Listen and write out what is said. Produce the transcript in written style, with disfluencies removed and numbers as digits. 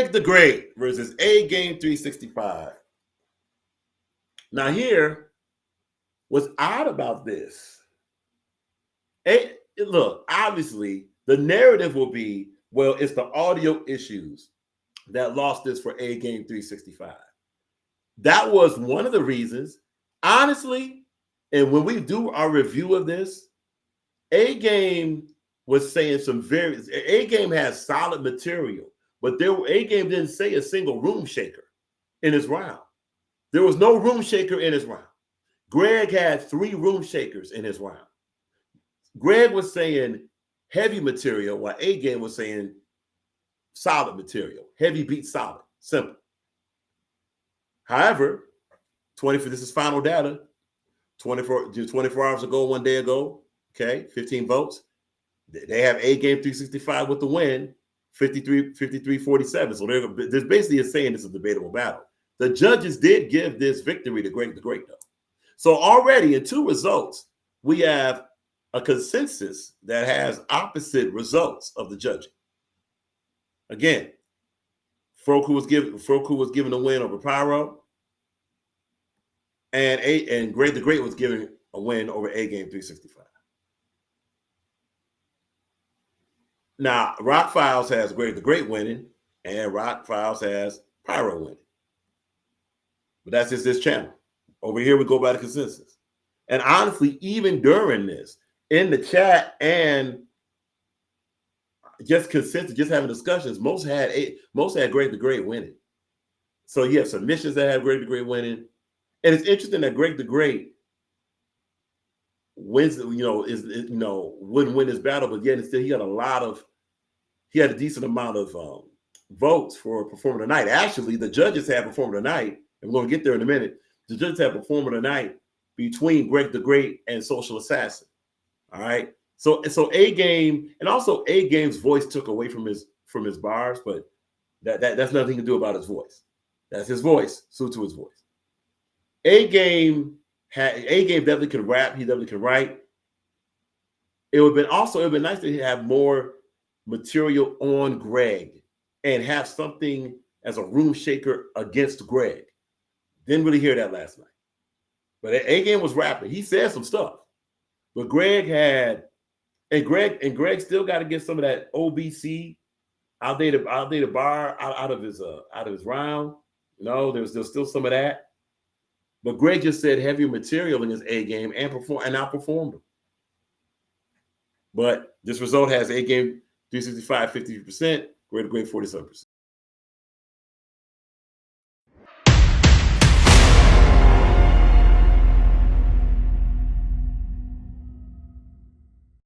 Greg the Great versus AGAME365. Now here, what's odd about this, look, obviously the narrative will be, well, it's the audio issues that lost this for AGAME365. That was one of the reasons, honestly, and when we do our review of this, A-Game was saying A-Game has solid material, but A-Game didn't say a single room shaker in his round. There was no room shaker in his round. Greg had 3 room shakers in his round. Greg was saying heavy material, while A-Game was saying solid material. Heavy beats solid. Simple. However, this is final data. 24 hours ago, 1 day ago, okay, 15 votes. They have AGAME365 with the win, 53-47. So there's basically saying it's a debatable battle. The judges did give this victory to Greg the Great, though. So already in 2 results, we have a consensus that has opposite results of the judging. Again, Froku was given a win over Pyro, and Greg the Great was given a win over AGAME365. Now, Rock Files has Greg the Great winning, and Rock Files has Pyro winning. But that's just this channel. Over here, we go by the consensus. And honestly, even during this, in the chat and just consensus, just having discussions, most had Greg the Great winning. So you have submissions that have Greg the Great winning. And it's interesting that Greg the Great wins, wouldn't win this battle, but yet instead he had a decent amount of votes for Performer of the Night. Actually, the judges had Performer of the Night, and we're going to get there in a minute. The judges had Performer of the Night between Greg the Great and Social Assassin. All right. So A-Game, and also A-Game's voice took away from his bars, but that's nothing he can do about his voice. That's his voice, suit to his voice. A-Game definitely can rap. He definitely can write. It would have been nice to have more material on Greg and have something as a room shaker against Greg. Didn't really hear that last night. But A-Game was rapping. He said some stuff. But Greg still got to get some of that OBC outdated bar out of his round. There's still some of that. But Greg just said heavier material in his A-Game and outperformed him. But this result has A-Game 365 50%, Greg the Great 47%.